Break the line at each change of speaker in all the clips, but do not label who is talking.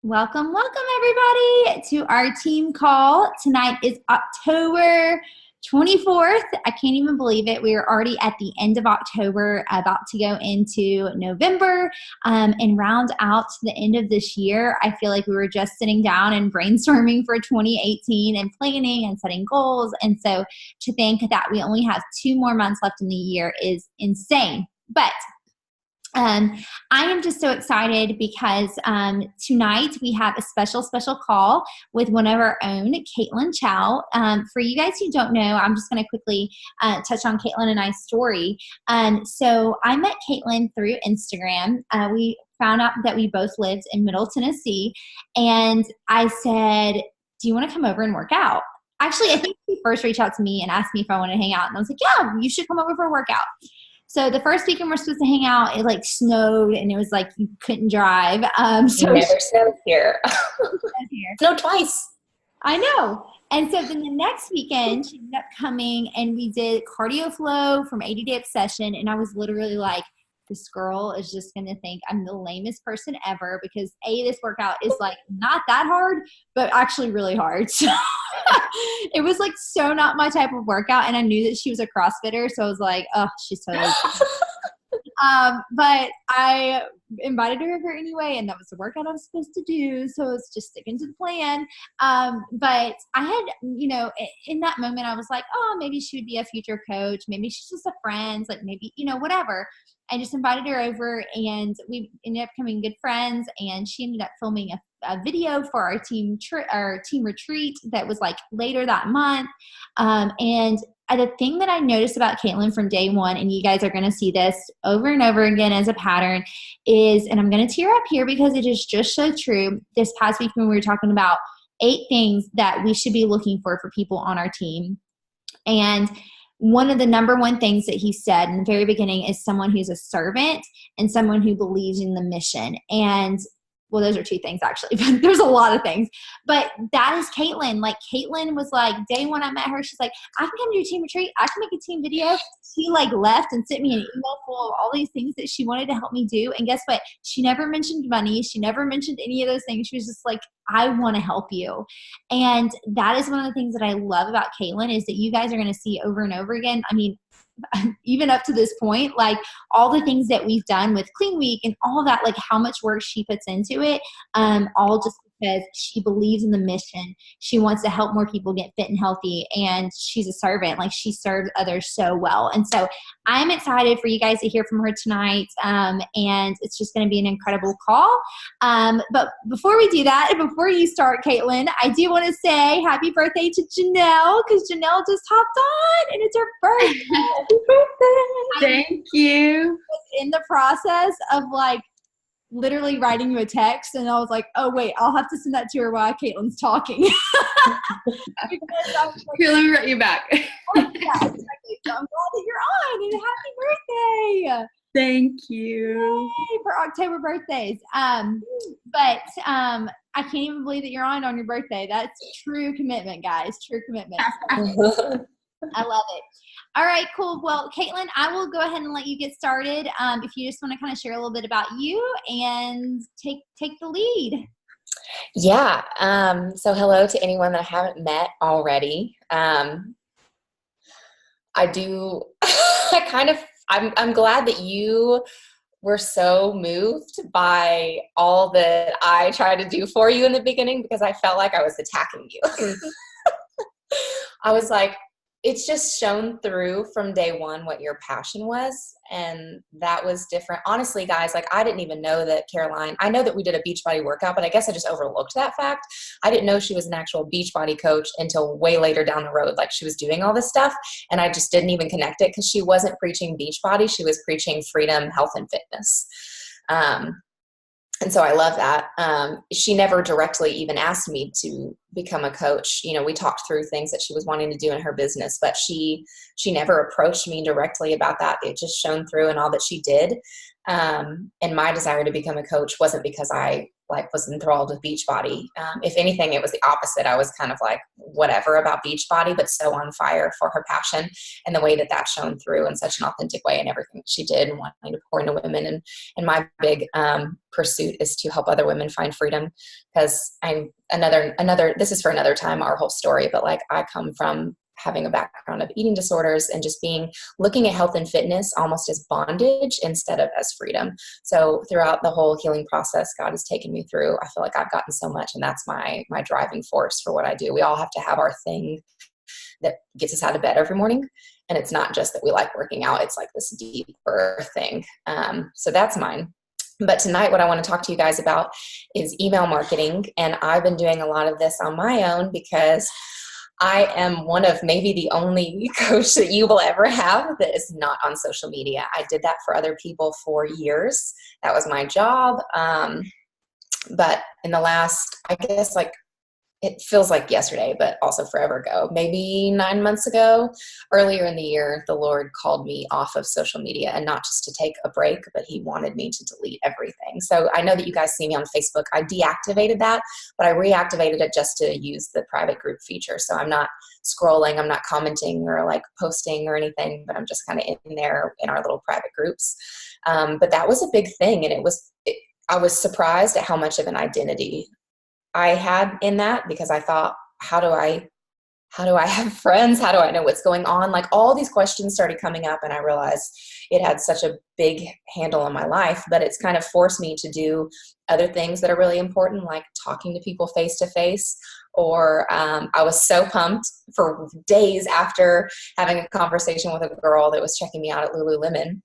Welcome, welcome everybody to our team call. Tonight is October 24th. I can't even believe it. We are already at the end of October, about to go into November and round out the end of this year. I feel like we were just sitting down and brainstorming for 2018 and planning and setting goals. And so to think that we only have 2 more months left in the year is insane. But I am just so excited because tonight we have a special call with one of our own, Kaitlyn Chow. For you guys who don't know, I'm just going to quickly touch on Kaitlyn and I's story. So I met Kaitlyn through Instagram. We found out that we both lived in Middle Tennessee, and I said, do you want to come over and work out? Actually, I think she first reached out to me and asked me if I wanted to hang out, and I was like, yeah, you should come over for a workout. So the first weekend we're supposed to hang out, it like snowed and it was like you couldn't drive. So
never snows here. Snowed twice.
I know. And so then the next weekend she ended up coming and we did cardio flow from 80-day obsession. And I was literally like, this girl is just going to think I'm the lamest person ever because this workout is like not that hard, but actually really hard. So it was like so not my type of workout. And I knew that she was a CrossFitter. So I was like, oh, she's totally but I invited her over anyway, and that was the workout I was supposed to do. So it's just sticking to the plan. But I had, in that moment, I was like, oh, maybe she would be a future coach. Maybe she's just a friend, like maybe, whatever. I just invited her over, and we ended up becoming good friends. And she ended up filming a video for our team retreat that was like later that month. And the thing that I noticed about Kaitlyn from day one, and you guys are going to see this over and over again as a pattern, is, and I'm going to tear up here because it is just so true. This past week when we were talking about 8 things that we should be looking for people on our team. And one of the number one things that he said in the very beginning is someone who's a servant and someone who believes in the mission. And well, those are 2 things actually, but there's a lot of things. But that is Kaitlyn. Like Kaitlyn was like, day one I met her, she's like, I can come to your team retreat. I can make a team video. She like left and sent me an email full of all these things that she wanted to help me do. And guess what? She never mentioned money. She never mentioned any of those things. She was just like, I want to help you. And that is one of the things that I love about Kaitlyn is that you guys are going to see over and over again. I mean, even up to this point, like all the things that we've done with Clean Week and all that, like how much work she puts into it, all just because she believes in the mission. She wants to help more people get fit and healthy, and she's a servant. Like she serves others so well. And so I'm excited for you guys to hear from her tonight, and it's just going to be an incredible call. But before we do that, and before you start, Kaitlyn, I do want to say happy birthday to Janelle, because Janelle just hopped on, and it's her birthday. Happy birthday!
Thank you.
In the process of like literally writing you a text, and I was like, oh wait, I'll have to send that to her while Kaitlyn's talking.
Here, let me write you back.
Yeah, exactly. So I'm glad that you're on, and happy birthday.
Thank you.
Yay for October birthdays. But I can't even believe that you're on your birthday. That's true commitment, guys. True commitment. I love it. All right, cool. Well, Kaitlyn, I will go ahead and let you get started. If you just want to kind of share a little bit about you and take the lead.
Yeah. So hello to anyone that I haven't met already. I'm glad that you were so moved by all that I tried to do for you in the beginning, because I felt like I was attacking you. I was like, it's just shown through from day one what your passion was. And that was different. Honestly, guys, like I didn't even know that Caroline, I know that we did a Beachbody workout, but I guess I just overlooked that fact. I didn't know she was an actual Beachbody coach until way later down the road. Like she was doing all this stuff and I just didn't even connect it because she wasn't preaching Beachbody. She was preaching freedom, health, and fitness. And so I love that. She never directly even asked me to become a coach. You know, we talked through things that she was wanting to do in her business, but she never approached me directly about that. It just shone through in all that she did. And my desire to become a coach wasn't because I like was enthralled with Beachbody. If anything, it was the opposite. I was kind of like whatever about Beachbody, but so on fire for her passion and the way that that shone through in such an authentic way, and everything that she did and wanting to pour into women. And my big pursuit is to help other women find freedom, because I'm another, this is for another time, our whole story, but like I come from having a background of eating disorders and just looking at health and fitness almost as bondage instead of as freedom. So throughout the whole healing process God has taken me through, I feel like I've gotten so much, and that's my driving force for what I do. We all have to have our thing that gets us out of bed every morning. And it's not just that we like working out, it's like this deeper thing. So that's mine. But tonight, what I want to talk to you guys about is email marketing. And I've been doing a lot of this on my own because I am one of maybe the only coach that you will ever have that is not on social media. I did that for other people for years. That was my job. But in the last, I guess, like, it feels like yesterday, but also forever ago, maybe 9 months ago, earlier in the year, the Lord called me off of social media, and not just to take a break, but he wanted me to delete everything. So I know that you guys see me on Facebook. I deactivated that, but I reactivated it just to use the private group feature. So I'm not scrolling, I'm not commenting or like posting or anything, but I'm just kind of in there in our little private groups. But that was a big thing. And I was surprised at how much of an identity I had in that, because I thought, how do I have friends? How do I know what's going on? Like, all these questions started coming up, and I realized it had such a big handle on my life, but it's kind of forced me to do other things that are really important, like talking to people face to face. Or I was so pumped for days after having a conversation with a girl that was checking me out at Lululemon.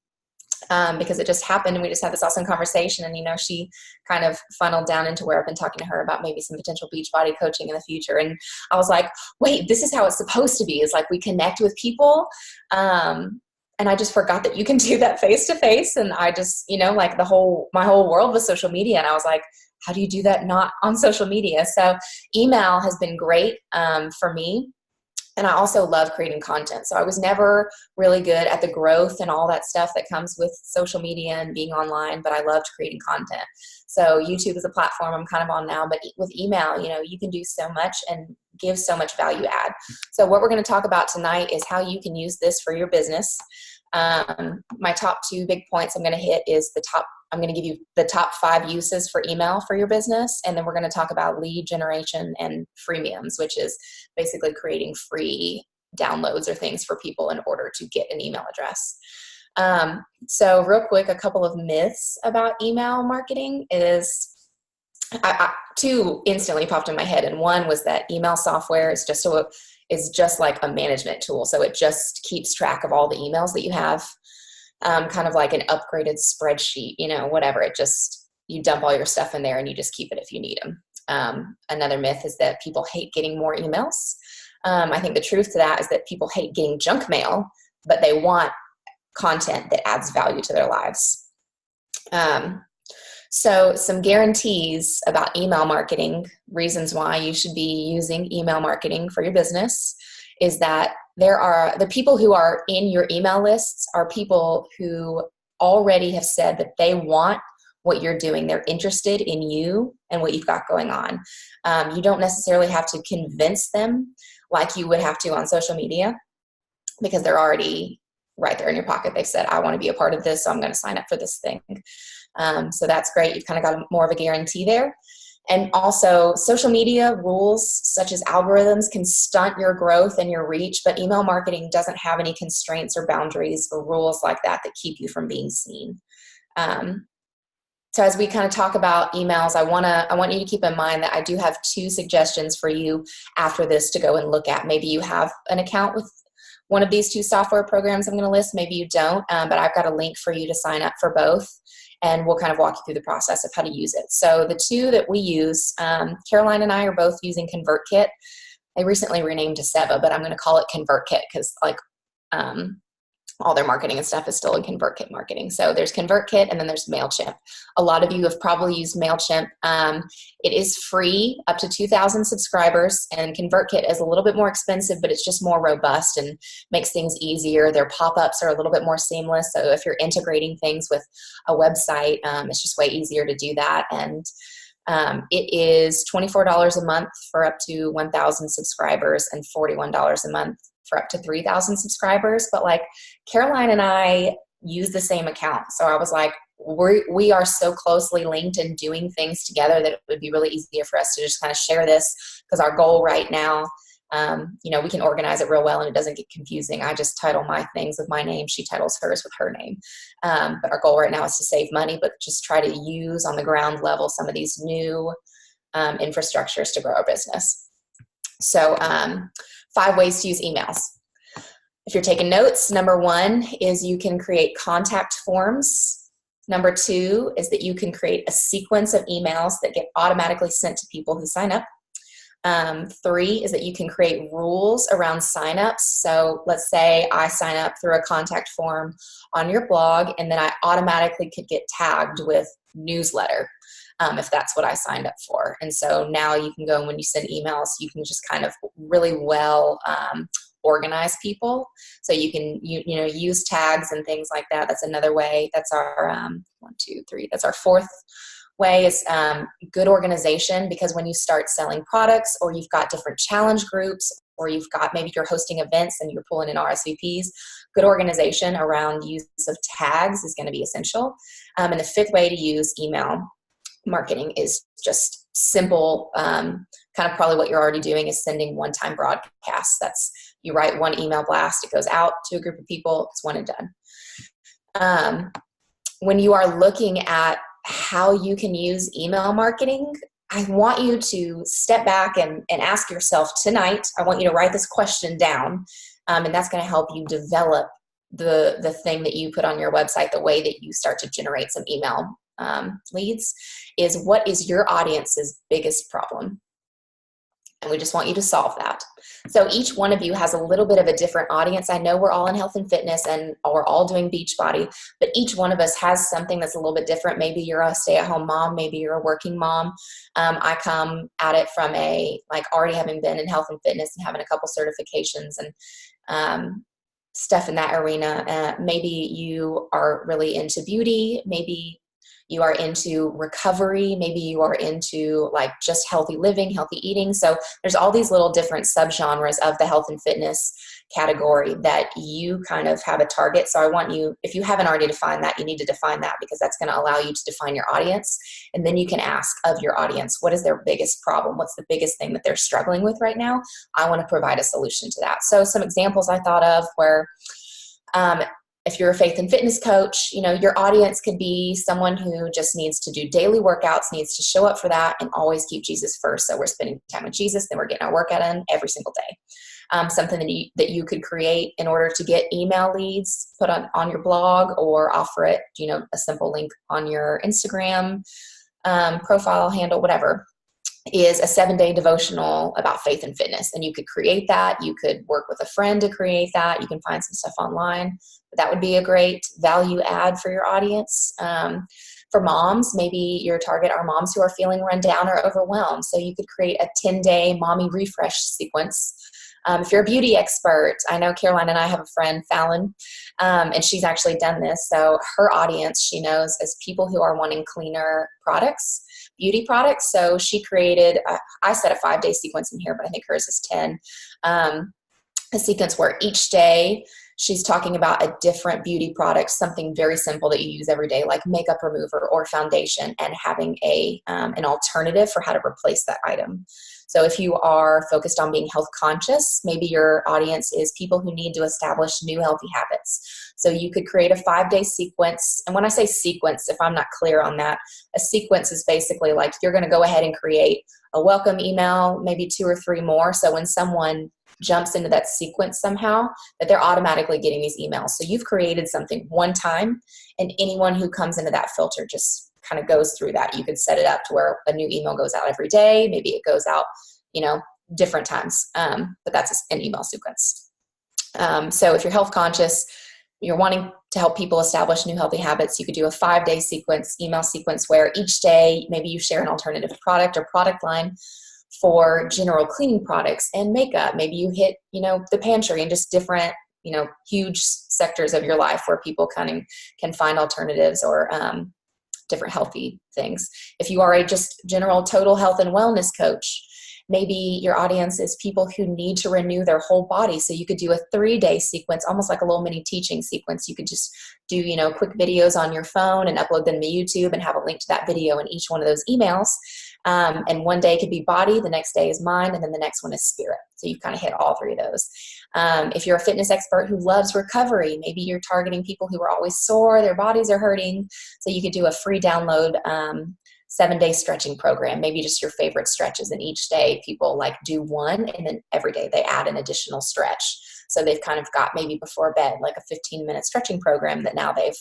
Because it just happened, and we just had this awesome conversation, and she kind of funneled down into where I've been talking to her about maybe some potential Beachbody coaching in the future. And I was like, wait, this is how it's supposed to be, is like we connect with people. And I just forgot that you can do that face to face. And I just, like my whole world was social media. And I was like, how do you do that not on social media? So email has been great for me. And I also love creating content. So I was never really good at the growth and all that stuff that comes with social media and being online, but I loved creating content. So YouTube is a platform I'm kind of on now, but with email, you can do so much and give so much value add. So what we're going to talk about tonight is how you can use this for your business. My top 2 big points I'm going to hit is I'm going to give you the top 5 uses for email for your business. And then we're going to talk about lead generation and freemiums, which is basically creating free downloads or things for people in order to get an email address. So real quick, a couple of myths about email marketing is 2 instantly popped in my head. And one was that email software is just like a management tool. So it just keeps track of all the emails that you have. Kind of like an upgraded spreadsheet, whatever. It just, you dump all your stuff in there and you just keep it if you need them. Another myth is that people hate getting more emails. I think the truth to that is that people hate getting junk mail, but they want content that adds value to their lives. So some guarantees about email marketing, reasons why you should be using email marketing for your business, is that the people who are in your email lists are people who already have said that they want what you're doing. They're interested in you and what you've got going on. You don't necessarily have to convince them like you would have to on social media, because they're already right there in your pocket. They've said, I want to be a part of this, so I'm going to sign up for this thing. So that's great. You've kind of got more of a guarantee there. And also, social media rules such as algorithms can stunt your growth and your reach, but email marketing doesn't have any constraints or boundaries or rules like that keep you from being seen. So as we kind of talk about emails, I want you to keep in mind that I do have 2 suggestions for you after this to go and look at. Maybe you have an account with one of these 2 software programs I'm going to list. Maybe you don't, but I've got a link for you to sign up for both. And we'll kind of walk you through the process of how to use it. So the 2 that we use, Caroline and I are both using ConvertKit. They recently renamed to Seva, but I'm going to call it ConvertKit because all their marketing and stuff is still in ConvertKit marketing. So there's ConvertKit, and then there's MailChimp. A lot of you have probably used MailChimp. It is free up to 2,000 subscribers, and ConvertKit is a little bit more expensive, but it's just more robust and makes things easier. Their pop-ups are a little bit more seamless. So if you're integrating things with a website, it's just way easier to do that. And It is $24 a month for up to 1,000 subscribers and $41 a month for up to 3,000 subscribers. But like Caroline and I use the same account. So I was like, we are so closely linked and doing things together that it would be really easier for us to just kind of share this, because our goal right now, we can organize it real well and it doesn't get confusing. I just title my things with my name. She titles hers with her name. But our goal right now is to save money, but just try to use on the ground level some of these new infrastructures to grow our business. So 5 ways to use emails. If you're taking notes, number 1 is you can create contact forms. Number 2 is that you can create a sequence of emails that get automatically sent to people who sign up. 3 is that you can create rules around signups. So let's say I sign up through a contact form on your blog, and then I automatically could get tagged with newsletter if that's what I signed up for. And so now you can go, and when you send emails, you can just kind of really well organize people. So you can use tags and things like that. That's another way. That's our 1, 2, 3. That's our 4th way is good organization, because when you start selling products, or you've got different challenge groups, or maybe you're hosting events and you're pulling in RSVPs, good organization around use of tags is going to be essential. And the 5th way to use email marketing is just simple, kind of probably what you're already doing, is sending one-time broadcasts. That's, you write one email blast, it goes out to a group of people, it's one and done. When you are looking at how you can use email marketing, I want you to step back and ask yourself tonight, I want you to write this question down, and that's going to help you develop the thing that you put on your website, the way that you start to generate some email leads, is what is your audience's biggest problem? And we just want you to solve that. So each one of you has a little bit of a different audience. I know we're all in health and fitness and we're all doing Beachbody, but each one of us has something that's a little bit different. Maybe you're a stay-at-home mom. Maybe you're a working mom. I come at it from already having been in health and fitness and having a couple certifications and stuff in that arena. Maybe you are really into beauty. Maybe you are into recovery. Maybe you are into just healthy living, healthy eating. So there's all these little different subgenres of the health and fitness category that you kind of have a target. So I want you, if you haven't already defined that, you need to define that, because that's going to allow you to define your audience. And then you can ask of your audience, what is their biggest problem? What's the biggest thing that they're struggling with right now? I want to provide a solution to that. So some examples I thought of where, if you're a faith and fitness coach, your audience could be someone who just needs to do daily workouts, needs to show up for that and always keep Jesus first. So we're spending time with Jesus, then we're getting our workout in every single day. Something that you could create in order to get email leads, put on your blog, or offer it, a simple link on your Instagram profile handle, whatever, is a 7-day devotional about faith and fitness. And you could create that. You could work with a friend to create that. You can find some stuff online. But that would be a great value add for your audience. For moms, maybe your target are moms who are feeling run down or overwhelmed. So you could create a 10-day mommy refresh sequence. If you're a beauty expert, I know Caroline and I have a friend, Fallon, and she's actually done this. So her audience, she knows, as people who are wanting cleaner products, beauty products. So she created, I set a 5-day sequence in here, but I think hers is 10. A sequence where each day she's talking about a different beauty product, something very simple that you use every day, like makeup remover or foundation, and having an alternative for how to replace that item. So if you are focused on being health conscious, maybe your audience is people who need to establish new healthy habits. So you could create a 5-day sequence. And when I say sequence, if I'm not clear on that, a sequence is basically like you're going to go ahead and create a welcome email, maybe 2 or 3 more. So when someone jumps into that sequence somehow, that they're automatically getting these emails. So you've created something one time, and anyone who comes into that filter just kind of goes through that. You could set it up to where a new email goes out every day. Maybe it goes out, different times. But that's an email sequence. So if you're health conscious, you're wanting to help people establish new healthy habits, you could do a 5-day sequence, email sequence, where each day maybe you share an alternative product or product line for general cleaning products and makeup. Maybe you hit, the pantry and just different, huge sectors of your life where people can find alternatives or different healthy things. If you are a just general total health and wellness coach, maybe your audience is people who need to renew their whole body. So you could do a 3-day sequence, almost like a little mini teaching sequence. You could just do, quick videos on your phone and upload them to YouTube and have a link to that video in each one of those emails. And one day could be body, the next day is mind, and then the next one is spirit. So you kind of hit all 3 of those. If you're a fitness expert who loves recovery, maybe you're targeting people who are always sore, their bodies are hurting. So you could do a free download 7-day stretching program, maybe just your favorite stretches. And each day people like do one, and then every day they add an additional stretch. So they've kind of got maybe before bed, like a 15-minute stretching program that now they've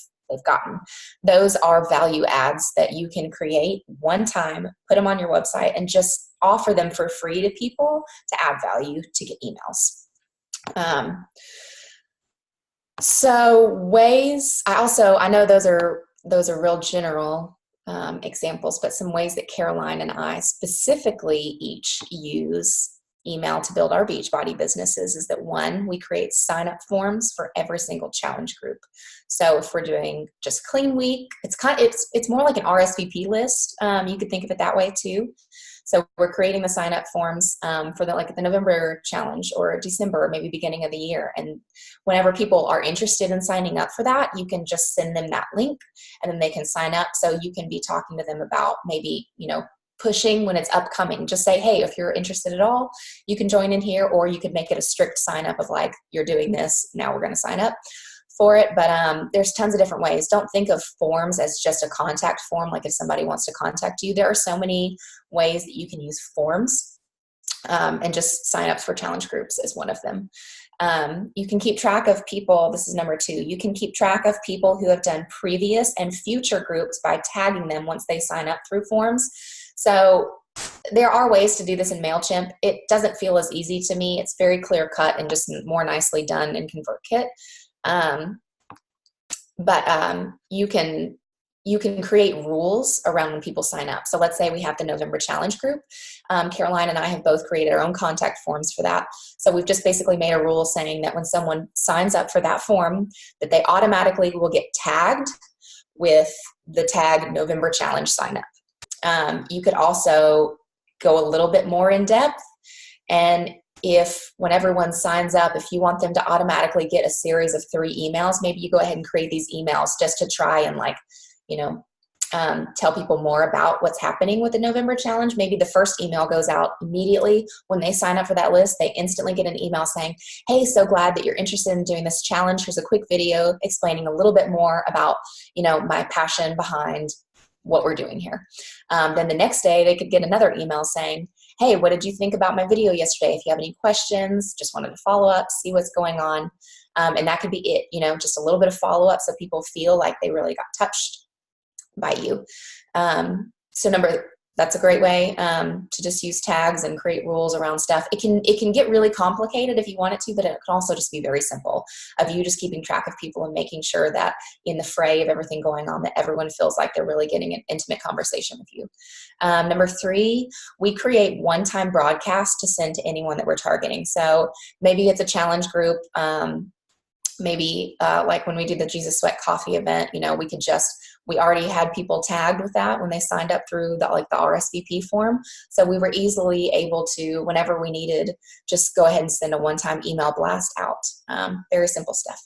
gotten. Those are value adds that you can create one time, put them on your website, and just offer them for free to people to add value to get emails. So ways, I know those are real general examples, but some ways that Caroline and I specifically each use email to build our Beachbody businesses is that, one, we create sign-up forms for every single challenge group. So if we're doing just clean week, it's more like an RSVP list. You could think of it that way too. So we're creating the sign-up forms for the November challenge or December, maybe beginning of the year. And whenever people are interested in signing up for that, you can just send them that link and then they can sign up. So you can be talking to them about maybe, pushing when it's upcoming. Just say, hey, if you're interested at all, you can join in here, or you could make it a strict sign up of like, you're doing this, now we're going to sign up for it. But there's tons of different ways. Don't think of forms as just a contact form. Like if somebody wants to contact you, there are so many ways that you can use forms, and just sign up for challenge groups is one of them. You can keep track of people. This is number 2. You can keep track of people who have done previous and future groups by tagging them once they sign up through forms. So there are ways to do this in MailChimp. It doesn't feel as easy to me. It's very clear cut and just more nicely done in ConvertKit. But you can create rules around when people sign up. So let's say we have the November challenge group. Caroline and I have both created our own contact forms for that. So we've just basically made a rule saying that when someone signs up for that form, that they automatically will get tagged with the tag November challenge sign up. You could also go a little bit more in depth, and when everyone signs up, if you want them to automatically get a series of 3 emails, maybe you go ahead and create these emails just to try and tell people more about what's happening with the November challenge. Maybe the first email goes out immediately when they sign up for that list. They instantly get an email saying, hey, so glad that you're interested in doing this challenge. Here's a quick video explaining a little bit more about, my passion behind what we're doing here. Then the next day they could get another email saying, hey, what did you think about my video yesterday? If you have any questions, just wanted to follow up, see what's going on. And that could be it, just a little bit of follow up so people feel like they really got touched by you. That's a great way to just use tags and create rules around stuff. It can get really complicated if you want it to, but it can also just be very simple of you just keeping track of people and making sure that in the fray of everything going on, that everyone feels like they're really getting an intimate conversation with you. Number 3, we create one-time broadcasts to send to anyone that we're targeting. So maybe it's a challenge group. Maybe like when we did the Jesus Sweat Coffee event, we already had people tagged with that when they signed up through the RSVP form. So we were easily able to, whenever we needed, just go ahead and send a one-time email blast out. Very simple stuff.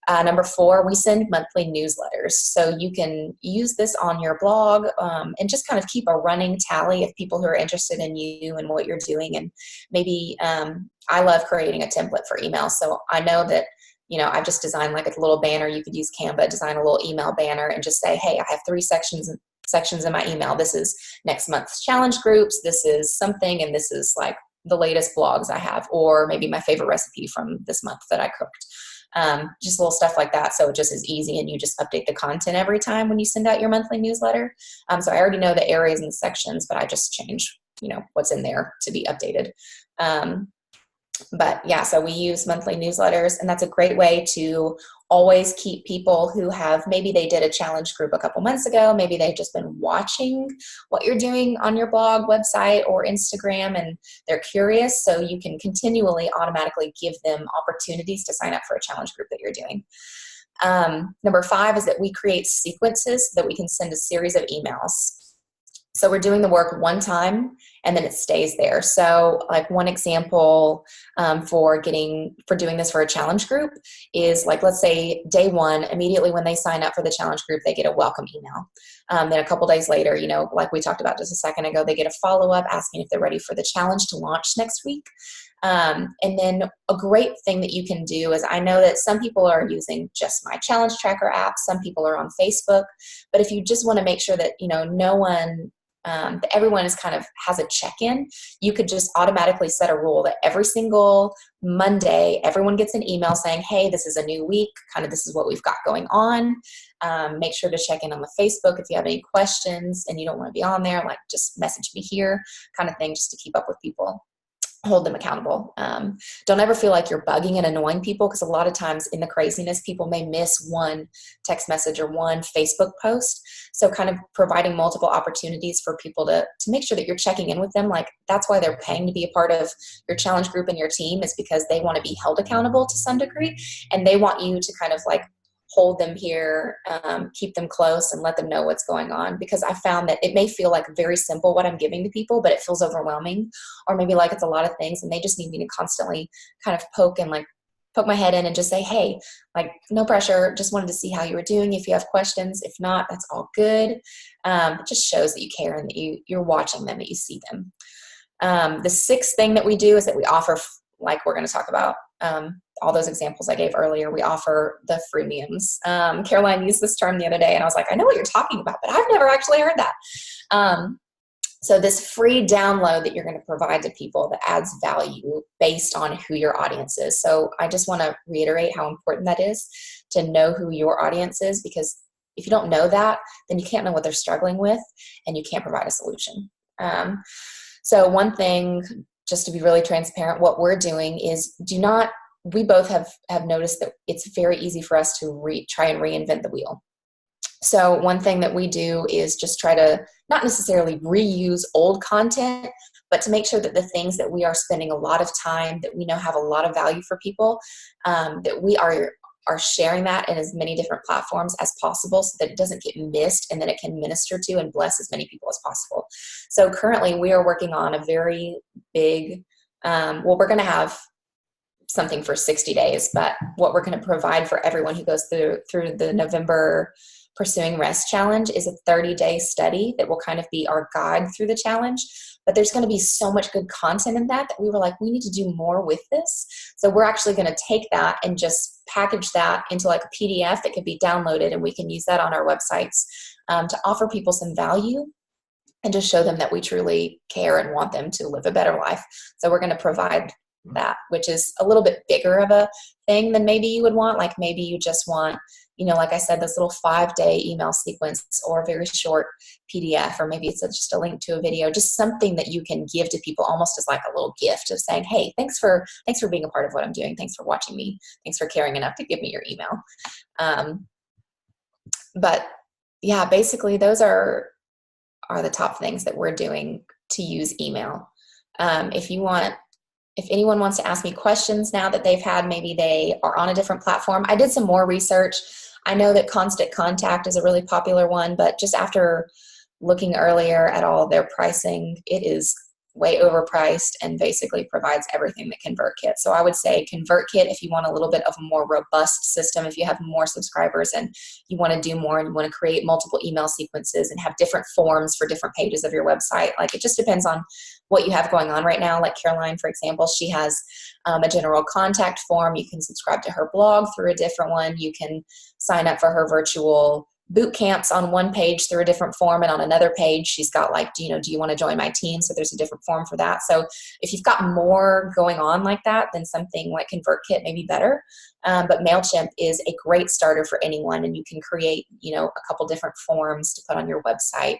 Number 4, we send monthly newsletters. So you can use this on your blog and just kind of keep a running tally of people who are interested in you and what you're doing. And maybe I love creating a template for emails. So I know that I've just designed like a little banner. You could use Canva, design a little email banner and just say, hey, I have 3 sections in my email. This is next month's challenge groups. This is something, and this is like the latest blogs I have, or maybe my favorite recipe from this month that I cooked. Just little stuff like that. So it just is easy, and you just update the content every time when you send out your monthly newsletter. So I already know the areas and the sections, but I just change, what's in there to be updated. But yeah, so we use monthly newsletters, and that's a great way to always keep people who have, maybe they did a challenge group a couple months ago, maybe they've just been watching what you're doing on your blog, website, or Instagram, and they're curious. So you can continually automatically give them opportunities to sign up for a challenge group that you're doing. Number 5 is that we create sequences so that we can send a series of emails. So we're doing the work one time and then it stays there. So like one example for doing this for a challenge group is like, let's say day 1, immediately when they sign up for the challenge group, they get a welcome email. Then a couple days later, like we talked about just a second ago, they get a follow-up asking if they're ready for the challenge to launch next week. And then a great thing that you can do is, I know that some people are using just my challenge tracker app. Some people are on Facebook, but if you just want to make sure that, no one, that everyone is kind of has a check-in, you could just automatically set a rule that every single Monday, everyone gets an email saying, hey, this is a new week, kind of this is what we've got going on. Make sure to check in on the Facebook if you have any questions and you don't want to be on there, like just message me here kind of thing, just to keep up with people. Hold them accountable. Don't ever feel like you're bugging and annoying people, because a lot of times in the craziness, people may miss one text message or one Facebook post. So kind of providing multiple opportunities for people to make sure that you're checking in with them. Like that's why they're paying to be a part of your challenge group and your team, is because they want to be held accountable to some degree. And they want you to kind of like hold them here, keep them close and let them know what's going on. Because I found that it may feel like very simple what I'm giving to people, but it feels overwhelming, or maybe like it's a lot of things and they just need me to constantly kind of poke my head in and just say, hey, like no pressure, just wanted to see how you were doing. If you have questions, if not, that's all good. It just shows that you care and that you're watching them, that you see them. The 6th thing that we do is that we offer, like we're going to talk about, all those examples I gave earlier, we offer the freemiums. Caroline used this term the other day and I was like, I know what you're talking about, but I've never actually heard that. So this free download that you're going to provide to people that adds value based on who your audience is. So I just want to reiterate how important that is to know who your audience is, because if you don't know that, then you can't know what they're struggling with and you can't provide a solution. So one thing, just to be really transparent, what we're doing is we both have noticed that it's very easy for us to try and reinvent the wheel. So one thing that we do is just try to not necessarily reuse old content, but to make sure that the things that we are spending a lot of time, that we know have a lot of value for people, that we are sharing that in as many different platforms as possible, so that it doesn't get missed and that it can minister to and bless as many people as possible. So currently we are working on a very big, we're going to have something for 60 days, but what we're going to provide for everyone who goes through the November Pursuing Rest Challenge is a 30-day study that will kind of be our guide through the challenge. But there's going to be so much good content in that we were like, we need to do more with this. So we're actually going to take that and just package that into like a PDF that can be downloaded, and we can use that on our websites to offer people some value and just show them that we truly care and want them to live a better life. So we're going to provide that, which is a little bit bigger of a thing than maybe you would want. Like maybe you just want, like I said, this little 5-day email sequence or a very short PDF, or maybe it's just a link to a video, just something that you can give to people almost as like a little gift of saying, hey, thanks for being a part of what I'm doing. Thanks for watching me. Thanks for caring enough to give me your email. But yeah, basically those are the top things that we're doing to use email. If anyone wants to ask me questions now that they've had, maybe they are on a different platform. I did some more research. I know that Constant Contact is a really popular one, but just after looking earlier at all their pricing, it is way overpriced and basically provides everything that ConvertKit. So I would say ConvertKit if you want a little bit of a more robust system, if you have more subscribers and you want to do more and you want to create multiple email sequences and have different forms for different pages of your website. Like it just depends on what you have going on right now. Like Caroline, for example, she has a general contact form. You can subscribe to her blog through a different one. You can sign up for her virtual boot camps on one page through a different form, and on another page she's got like, do you want to join my team? So there's a different form for that. So if you've got more going on like that, then something like ConvertKit may be better. But MailChimp is a great starter for anyone, and you can create a couple different forms to put on your website.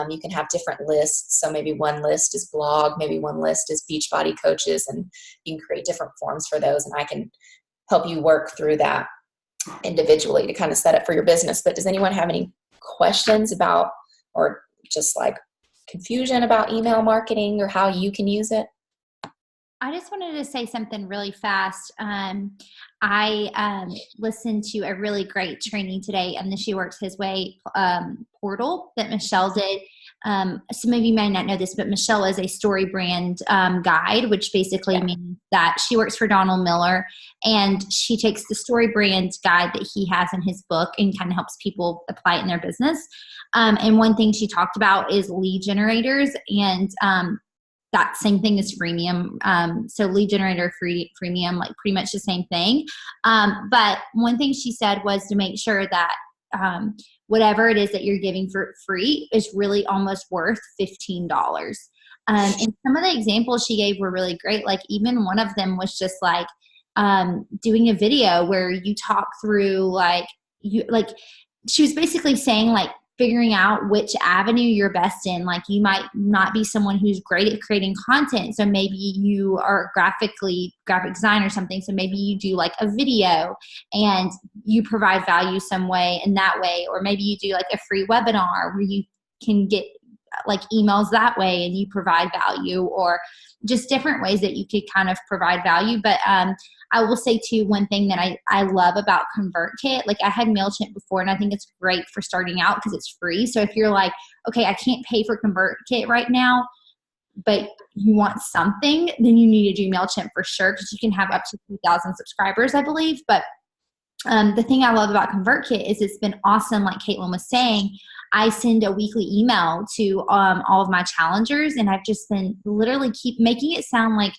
You can have different lists. So maybe one list is blog, maybe one list is Beachbody coaches, and you can create different forms for those, and I can help you work through that individually to kind of set up for your business. But does anyone have any questions about, or just like confusion about email marketing or how you can use it?
I just wanted to say something really fast. I listened to a really great training today on the She Works His Way portal that Michelle did. Some of you may not know this, but Michelle is a story brand guide, which basically means that she works for Donald Miller, and she takes the story brand guide that he has in his book and kind of helps people apply it in their business. And one thing she talked about is lead generators, and that same thing as freemium. So lead generator, freemium, like pretty much the same thing. But one thing she said was to make sure that whatever it is that you're giving for free is really almost worth $15. And some of the examples she gave were really great. Like even one of them was just like doing a video where you talk through she was basically saying like figuring out which avenue you're best in. Like you might not be someone who's great at creating content. So maybe you are graphic design or something. So maybe you do like a video and you provide value some way in that way. Or maybe you do like a free webinar where you can get like emails that way and you provide value, or just different ways that you could kind of provide value. But I will say too, one thing that I love about ConvertKit, like I had MailChimp before and I think it's great for starting out because it's free. So if you're like, okay, I can't pay for ConvertKit right now, but you want something, then you need to do MailChimp for sure, because you can have up to 3,000 subscribers, I believe. But the thing I love about ConvertKit is it's been awesome. Like Kaitlyn was saying, I send a weekly email to all of my challengers, and I've just been literally keep making it sound like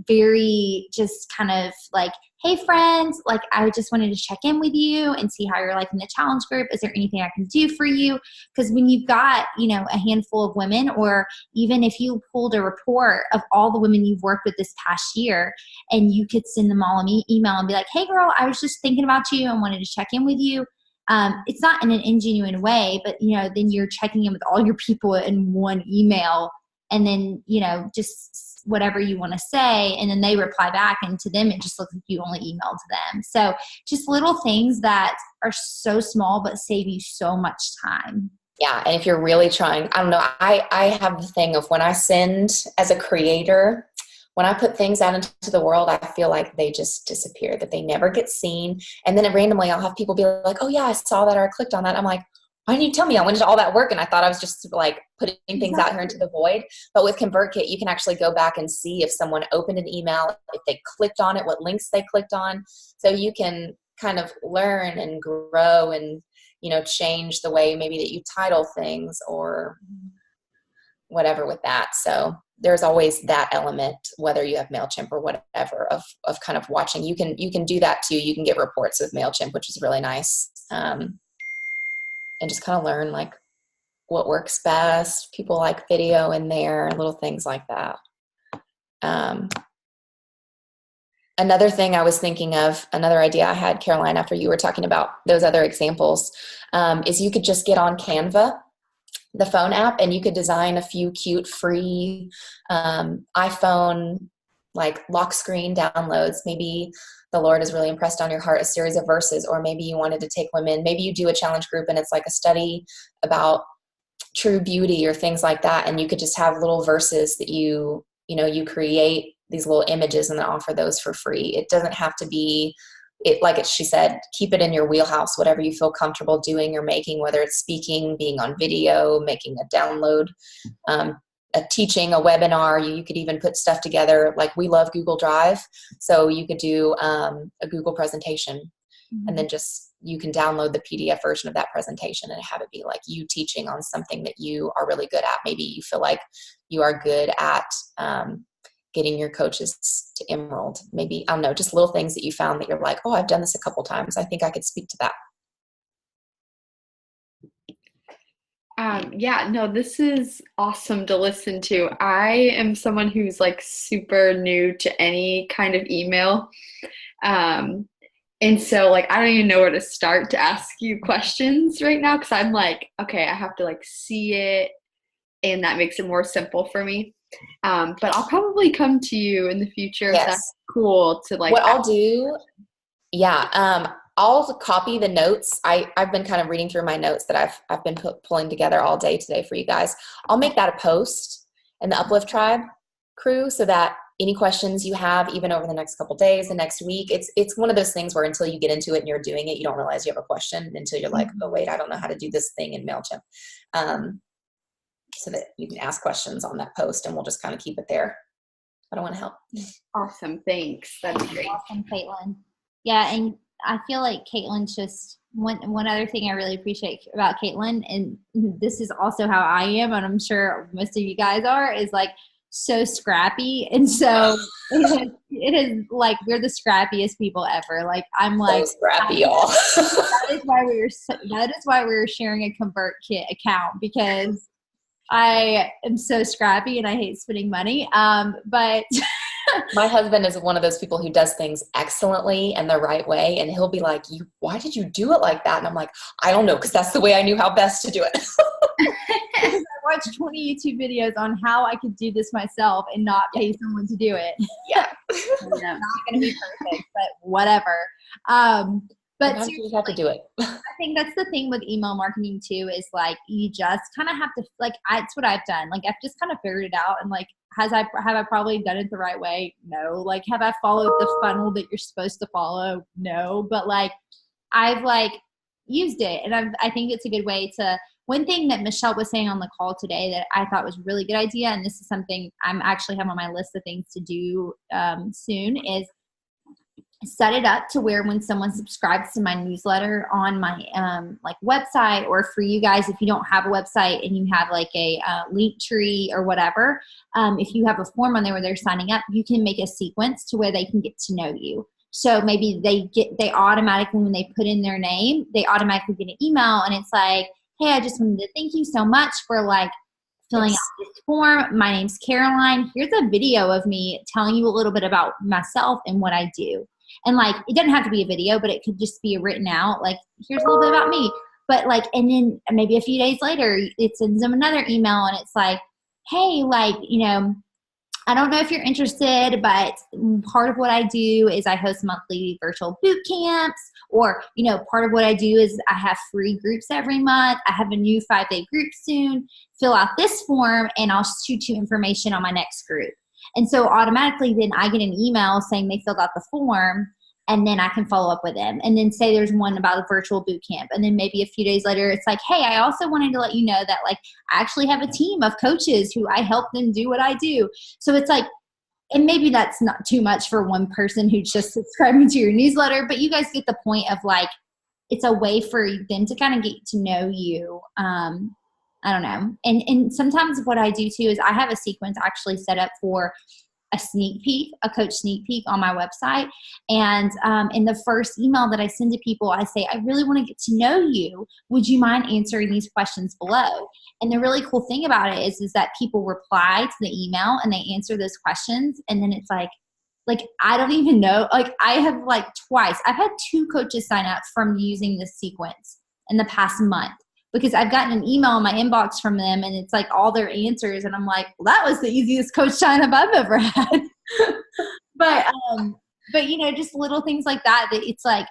very just kind of like, hey friends, like I just wanted to check in with you and see how you're liking the challenge group. Is there anything I can do for you? Because when you've got, a handful of women, or even if you pulled a report of all the women you've worked with this past year, and you could send them all an email and be like, hey girl, I was just thinking about you and wanted to check in with you. It's not in an ingenuine way, but then you're checking in with all your people in one email, and then just whatever you want to say, and then they reply back, and to them it just looks like you only emailed them. So just little things that are so small but save you so much time.
Yeah, and if you're really trying, I don't know, I have the thing of when I send as a creator, when I put things out into the world, I feel like they just disappear, that they never get seen. And then randomly I'll have people be like, oh yeah, I saw that, or I clicked on that. I'm like, why didn't you tell me? I went into all that work and I thought I was just like putting things out here into the void. But with ConvertKit, you can actually go back and see if someone opened an email, if they clicked on it, what links they clicked on. So you can kind of learn and grow and, change the way maybe that you title things or whatever with that. So there's always that element, whether you have MailChimp or whatever, of kind of watching. You can do that too. You can get reports with MailChimp, which is really nice. And just kind of learn like what works best. People like video in there, little things like that. Another thing I was thinking of, another idea I had, Caroline, after you were talking about those other examples, is you could just get on Canva, the phone app, and you could design a few cute free iPhone like lock screen downloads. Maybe the Lord has really impressed on your heart a series of verses, or maybe you wanted to take women, maybe you do a challenge group and it's like a study about true beauty or things like that. And you could just have little verses that you create these little images and then offer those for free. It doesn't have to be she said, keep it in your wheelhouse, whatever you feel comfortable doing or making, whether it's speaking, being on video, making a download, a teaching, a webinar. You could even put stuff together. Like we love Google Drive. So you could do a Google presentation, and then you can download the PDF version of that presentation and have it be like you teaching on something that you are really good at. Maybe you feel like you are good at getting your coaches to Emerald. Maybe, I don't know, just little things that you found that you're like, oh, I've done this a couple times. I think I could speak to that.
Yeah, no, this is awesome to listen to. I am someone who's like super new to any kind of email. And so like, I don't even know where to start to ask you questions right now, because I'm like, okay, I have to like see it, and that makes it more simple for me. But I'll probably come to you in the future if that's cool to like.
What I'll do, I'll copy the notes. I've been kind of reading through my notes that I've been pulling together all day today for you guys. I'll make that a post in the upLIFT Tribe crew so that any questions you have, even over the next couple days, the next week, it's one of those things where until you get into it and you're doing it, you don't realize you have a question until you're like, oh wait, I don't know how to do this thing in MailChimp. So that you can ask questions on that post, and we'll just kind of keep it there. But I want to help.
Awesome. Thanks. That's great.
Awesome, Kaitlyn. Yeah. And I feel like Kaitlyn's just one other thing I really appreciate about Kaitlyn, and this is also how I am, and I'm sure most of you guys are, is like so scrappy. And so it is like, we're the scrappiest people ever. Like, I'm like,
so scrappy, y'all.
That is why we were sharing a ConvertKit account, because I am so scrappy and I hate spending money. But
my husband is one of those people who does things excellently and the right way. And he'll be like, why did you do it like that? And I'm like, I don't know, because that's the way I knew how best to do it.
I watched 20 YouTube videos on how I could do this myself and not pay someone to do it.
Yeah.
It's not going to be perfect, but whatever. But
you just have to do it.
I think that's the thing with email marketing too, is like, you just kind of have to, like, it's what I've done. Like, I've just kind of figured it out. And like, have I probably done it the right way? No. Like, have I followed the funnel that you're supposed to follow? No. But like, I've like used it, and I think it's a good way to. One thing that Michelle was saying on the call today that I thought was a really good idea, and this is something I'm actually have on my list of things to do soon, is set it up to where when someone subscribes to my newsletter on my like website, or for you guys, if you don't have a website and you have like a link tree or whatever, if you have a form on there where they're signing up, you can make a sequence to where they can get to know you. So maybe they automatically, when they put in their name, they automatically get an email, and it's like, hey, I just wanted to thank you so much for like filling out this form. My name's Caroline. Here's a video of me telling you a little bit about myself and what I do. And like, it doesn't have to be a video, but it could just be written out. Like, here's a little bit about me. But like, and then maybe a few days later, it sends them another email, and it's like, hey, like, I don't know if you're interested, but part of what I do is I host monthly virtual boot camps, or, part of what I do is I have free groups every month. I have a new 5-day group soon. Fill out this form and I'll shoot you information on my next group. And so automatically then I get an email saying they filled out the form, and then I can follow up with them. And then say there's one about a virtual boot camp. And then maybe a few days later, it's like, hey, I also wanted to let you know that like I actually have a team of coaches who I help them do what I do. So it's like, and maybe that's not too much for one person who's just subscribing to your newsletter, but you guys get the point of like, it's a way for them to kind of get to know you. I don't know. And sometimes what I do too is I have a sequence actually set up for a sneak peek, a coach sneak peek on my website. And in the first email that I send to people, I say, I really want to get to know you. Would you mind answering these questions below? And the really cool thing about it is that people reply to the email and they answer those questions. And then it's like, I don't even know. Like, I have like twice, I've had 2 coaches sign up from using this sequence in the past month, because I've gotten an email in my inbox from them, and it's like all their answers. And I'm like, well, that was the easiest coach sign up I've ever had. but just little things like that it's like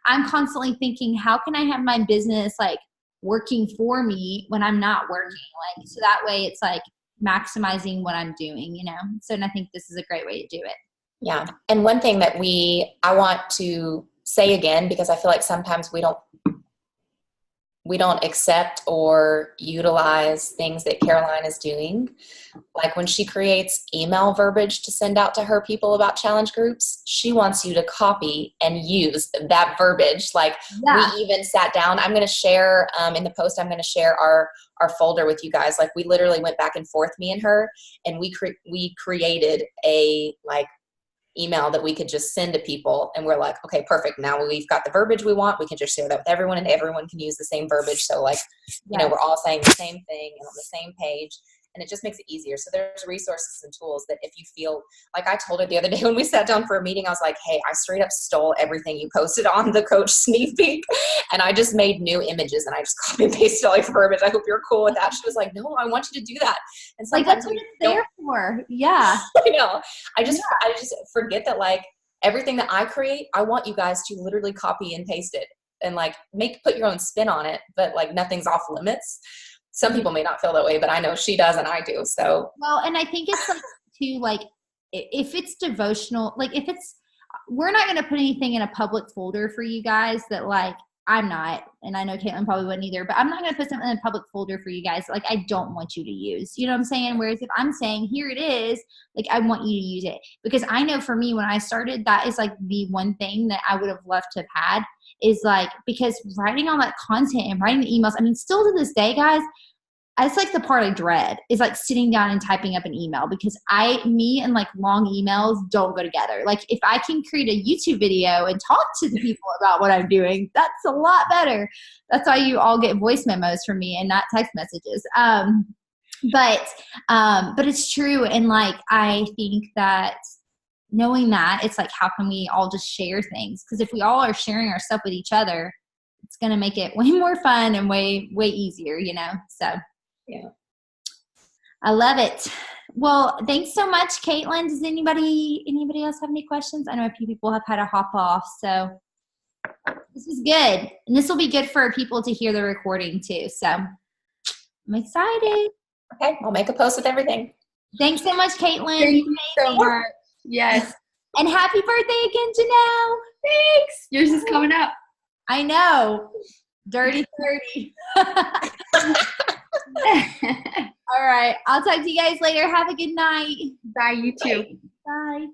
I'm constantly thinking, how can I have my business like working for me when I'm not working? Like, so that way it's like maximizing what I'm doing, So, and I think this is a great way to do it.
Yeah. And one thing that I want to say again, because I feel like sometimes we don't accept or utilize things that Caroline is doing. Like when she creates email verbiage to send out to her people about challenge groups, she wants you to copy and use that verbiage. Like, yeah. We even sat down, I'm going to share in the post, I'm going to share our folder with you guys. Like, we literally went back and forth, me and her, and we created a like email that we could just send to people, and we're like, okay, perfect. Now we've got the verbiage we want. We can just share that with everyone, and everyone can use the same verbiage. So like, we're all saying the same thing and on the same page, and it just makes it easier. So there's resources and tools that if you feel like, I told her the other day when we sat down for a meeting, I was like, hey, I straight up stole everything you posted on the coach sneak peek, and I just made new images and I just copy and pasted all your verbiage. I hope you're cool with that. She was like, no, I want you to do that. And
like, that's what it's there for. Yeah.
I know. I just forget that like everything that I create, I want you guys to literally copy and paste it and like put your own spin on it, but like nothing's off limits. Some people may not feel that way, but I know she does and I do. So,
well, and I think it's like too, like, if it's devotional, like if it's, we're not going to put anything in a public folder for you guys that like, I'm not, and I know Kaitlyn probably wouldn't either, but I'm not going to put something in a public folder for you guys like I don't want you to use. You know what I'm saying? Whereas if I'm saying, here it is, like I want you to use it. Because I know for me, when I started, that is like the one thing that I would have loved to have had is like, because writing all that content and writing the emails, I mean, still to this day, guys, it's like the part I dread is like sitting down and typing up an email because me and like long emails don't go together. Like if I can create a YouTube video and talk to the people about what I'm doing, that's a lot better. That's why you all get voice memos from me and not text messages. But it's true. And like, I think that knowing that, it's like, how can we all just share things? Because if we all are sharing our stuff with each other, it's going to make it way more fun and way, way easier, you know? So.
Yeah.
I love it. Well, thanks so much, Kaitlyn. Does anybody else have any questions? I know a few people have had to hop off, so this was good. And this will be good for people to hear the recording too. So I'm excited.
Okay, I'll make a post with everything.
Thanks so much, Kaitlyn.
Thank you so much. Yes.
And happy birthday again, Janelle.
Thanks. Yours is coming up.
I know. Dirty 30. All right. I'll talk to you guys later. Have a good night.
Bye, you too.
Bye.